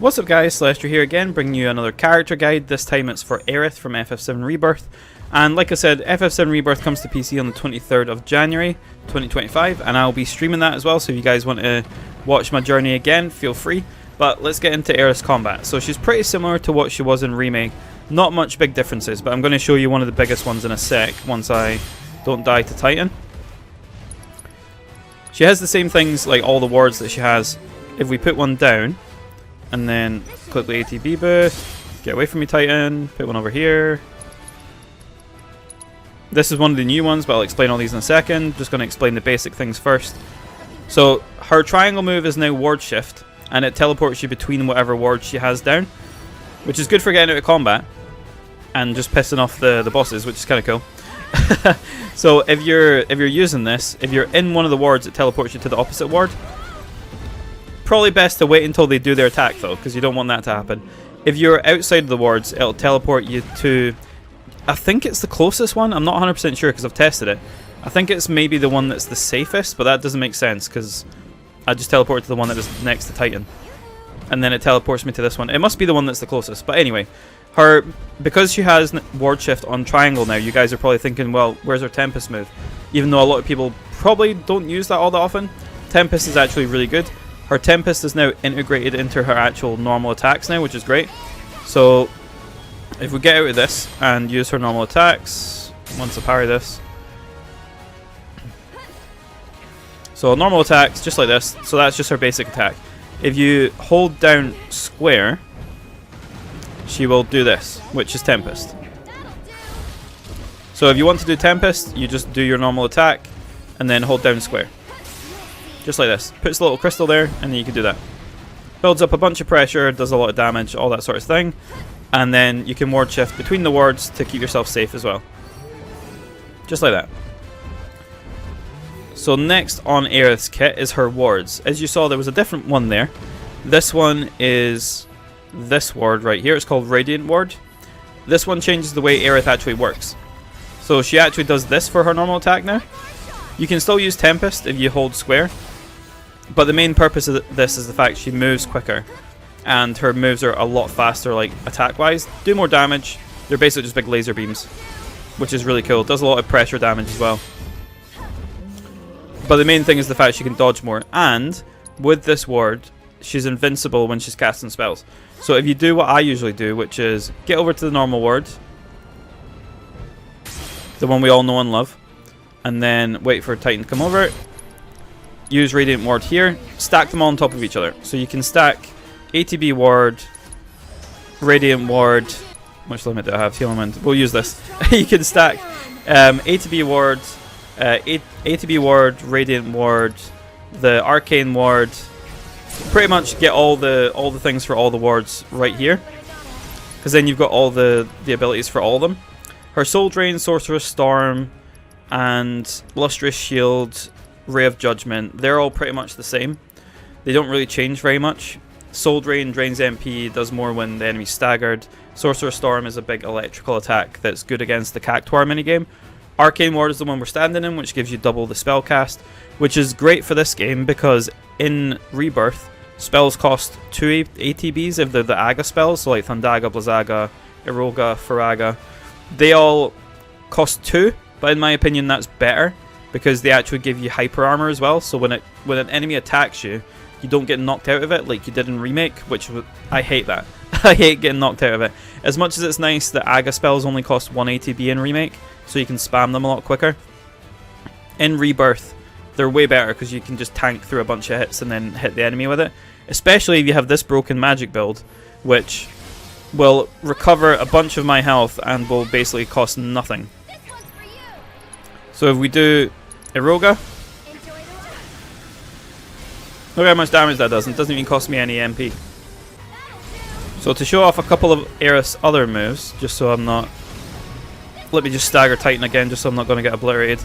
What's up guys, Celestial here again, bringing you another character guide. This time it's for Aerith from FF7 Rebirth. And like I said, FF7 Rebirth comes to PC on the 23rd of January 2025, and I'll be streaming that as well, so if you guys want to watch my journey again, feel free. But let's get into Aerith's combat. So she's pretty similar to what she was in Remake. Not much big differences, but I'm going to show you one of the biggest ones in a sec, once I don't die to Titan. She has the same things like all the wards that she has. If we put one down, and then click the ATB boost, get away from me Titan, put one over here. This is one of the new ones, but I'll explain all these in a second. Just going to explain the basic things first. So her triangle move is now ward shift, and it teleports you between whatever wards she has down, which is good for getting out of combat and just pissing off the bosses, which is kind of cool. So if you're using this, if you're in one of the wards, it teleports you to the opposite ward. Probably best to wait until they do their attack though, because you don't want that to happen. If you're outside of the wards, it'll teleport you to, I think it's the closest one. I'm not 100% sure because I've tested it. I think it's maybe the one that's the safest, but that doesn't make sense because I just teleported to the one that is next to Titan, and then it teleports me to this one. It must be the one that's the closest. But anyway, because she has ward shift on triangle now, you guys are probably thinking, well, where's her Tempest move? Even though a lot of people probably don't use that all that often, Tempest is actually really good. Her Tempest is now integrated into her actual normal attacks now, which is great. So if we get out of this and use her normal attacks, once I parry this. So normal attacks, just like this. So that's just her basic attack. If you hold down square, she will do this, which is Tempest. So if you want to do Tempest, you just do your normal attack and then hold down square. Just like this. Puts a little crystal there, and then you can do that. Builds up a bunch of pressure, does a lot of damage, all that sort of thing. And then you can ward shift between the wards to keep yourself safe as well. Just like that. So next on Aerith's kit is her wards. As you saw, there was a different one there. This one is this ward right here. It's called Radiant Ward. This one changes the way Aerith actually works. So she actually does this for her normal attack now. You can still use Tempest if you hold square, but the main purpose of this is the fact she moves quicker, and her moves are a lot faster, like attack-wise. Do more damage. They're basically just big laser beams, which is really cool. Does a lot of pressure damage as well. But the main thing is the fact she can dodge more, and with this ward, she's invincible when she's casting spells. So if you do what I usually do, which is get over to the normal ward, the one we all know and love, and then wait for Titan to come over, use Radiant Ward here, stack them all on top of each other. So you can stack ATB Ward, Radiant Ward, how much limit do I have? Heal limit. We'll use this. You can stack ATB Ward, ATB Ward, Radiant Ward, the Arcane Ward, pretty much get all the things for all the wards right here, because then you've got all the abilities for all of them. Her Soul Drain, Sorcerer's Storm, and Lustrous Shield, Ray of Judgment, they're all pretty much the same. They don't really change very much. Soul Drain drains MP, does more when the enemy's staggered. Sorcerer's Storm is a big electrical attack that's good against the Cactuar minigame. Arcane Ward is the one we're standing in, which gives you double the spell cast, which is great for this game because in Rebirth, spells cost 2 ATBs if they're the Aga spells, so like Thundaga, Blizzaga, Iroga, Faraga. They all cost 2. But in my opinion, that's better because they actually give you hyper armor as well. So when an enemy attacks you, you don't get knocked out of it like you did in Remake, which I hate that. I hate getting knocked out of it. As much as it's nice that Aga spells only cost 1 ATB in Remake, so you can spam them a lot quicker. In Rebirth, they're way better because you can just tank through a bunch of hits and then hit the enemy with it. Especially if you have this broken magic build, which will recover a bunch of my health and will basically cost nothing. So if we do Iroga, look how much damage that does. It doesn't even cost me any MP. So to show off a couple of Aerith's other moves, just so I'm not... Let me just stagger Titan again, just so I'm not going to get obliterated.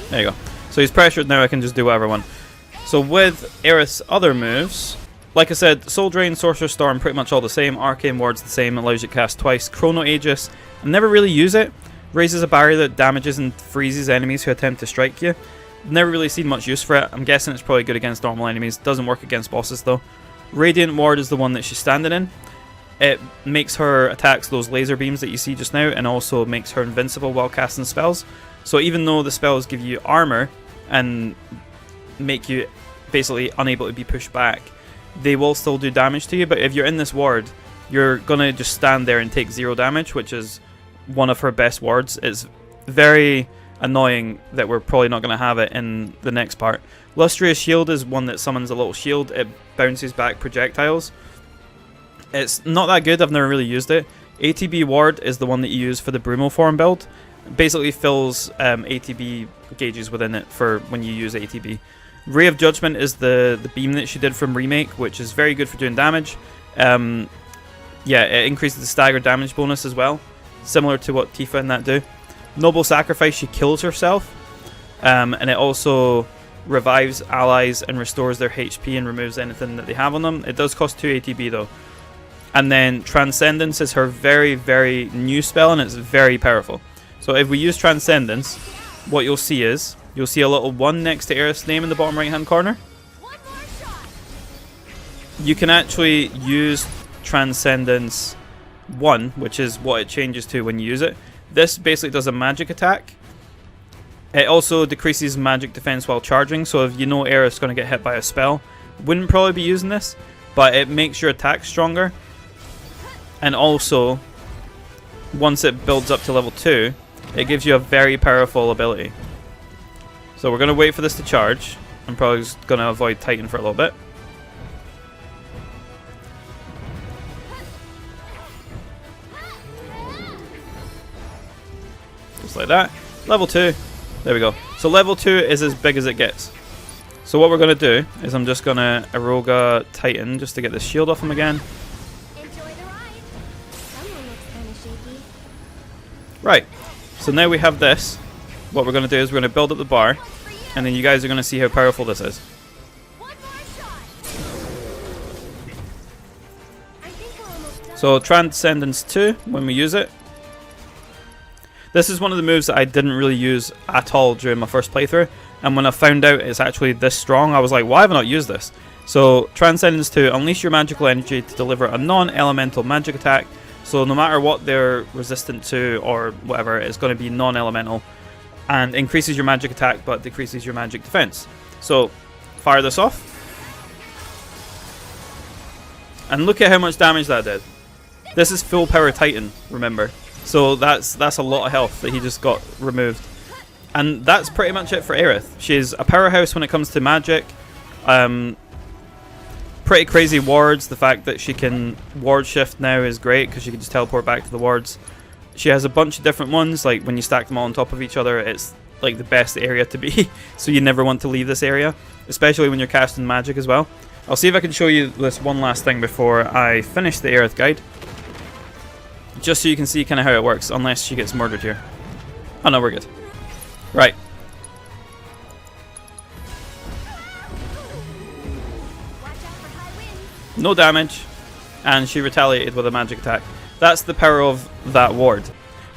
There you go. So he's pressured now, I can just do whatever one. So with Aerith's other moves, like I said, Soul Drain, Sorcerer's Storm, pretty much all the same. Arcane Ward's the same, allows you to cast twice. Chrono Aegis I never really use it. Raises a barrier that damages and freezes enemies who attempt to strike you. Never really seen much use for it. I'm guessing it's probably good against normal enemies. Doesn't work against bosses though. Radiant Ward is the one that she's standing in. It makes her attacks those laser beams that you see just now, and also makes her invincible while casting spells. So even though the spells give you armor and make you basically unable to be pushed back, they will still do damage to you. But if you're in this ward, you're gonna just stand there and take 0 damage, which is one of her best wards. It's very annoying that we're probably not going to have it in the next part. Lustrious Shield is one that summons a little shield. It bounces back projectiles. It's not that good. I've never really used it. ATB Ward is the one that you use for the Brumo form build. Basically fills ATB gauges within it for when you use ATB. Ray of Judgment is the beam that she did from Remake, which is very good for doing damage. Yeah, it increases the stagger damage bonus as well, similar to what Tifa and that do. Noble Sacrifice, she kills herself, and it also revives allies and restores their HP and removes anything that they have on them. It does cost 2 ATB though. And then Transcendence is her very, very new spell, and it's very powerful. So if we use Transcendence, what you'll see is, you'll see a little 1 next to Aerith's name in the bottom right hand corner. You can actually use Transcendence 1, which is what it changes to when you use it. This basically does a magic attack. It also decreases magic defense while charging, so if you know Aerith's going to get hit by a spell, wouldn't probably be using this, but it makes your attack stronger. And also, once it builds up to level 2, it gives you a very powerful ability. So we're going to wait for this to charge. I'm probably just going to avoid Titan for a little bit. Just like that. Level 2. There we go. So level 2 is as big as it gets. So what we're going to do is I'm just going to Aroga Titan just to get this shield off him again. Right. So now we have this. What we're going to do is we're going to build up the bar, and then you guys are going to see how powerful this is. So Transcendence 2, when we use it. This is one of the moves that I didn't really use at all during my first playthrough, and when I found out it's actually this strong, I was like, why have I not used this? So Transcendence 2, unleash your magical energy to deliver a non-elemental magic attack. So no matter what they're resistant to or whatever, it's going to be non-elemental, and increases your magic attack but decreases your magic defense. So fire this off, and look at how much damage that did. This is full power Titan, remember, so that's a lot of health that he just got removed. And that's pretty much it for Aerith. She's a powerhouse when it comes to magic. Pretty crazy wards. The fact that she can ward shift now is great because she can just teleport back to the wards. She has a bunch of different ones, like when you stack them all on top of each other, it's like the best area to be. So you never want to leave this area, especially when you're casting magic as well. I'll see if I can show you this one last thing before I finish the Aerith guide, just so you can see kind of how it works, unless she gets murdered here. Oh no, we're good. Right. No damage, and she retaliated with a magic attack. That's the power of that ward.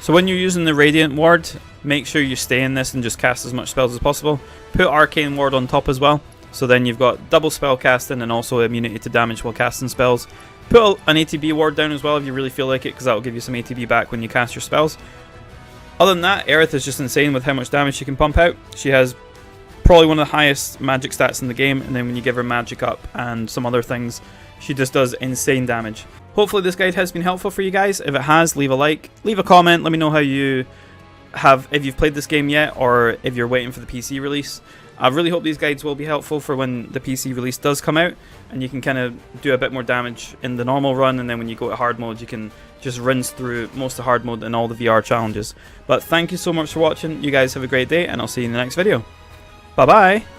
So when you're using the Radiant ward, make sure you stay in this and just cast as much spells as possible. Put Arcane ward on top as well, so then you've got double spell casting and also immunity to damage while casting spells. Put an ATB ward down as well if you really feel like it, because that will give you some ATB back when you cast your spells. Other than that, Aerith is just insane with how much damage she can pump out. She has probably one of the highest magic stats in the game, and then when you give her magic up and some other things, she just does insane damage. Hopefully this guide has been helpful for you guys. If it has, leave a like, leave a comment, let me know how you have, if you've played this game yet, or if you're waiting for the PC release. I really hope these guides will be helpful for when the PC release does come out, and you can kind of do a bit more damage in the normal run, and then when you go to hard mode you can just rinse through most of hard mode and all the VR challenges. But thank you so much for watching, you guys have a great day, and I'll see you in the next video. Bye bye!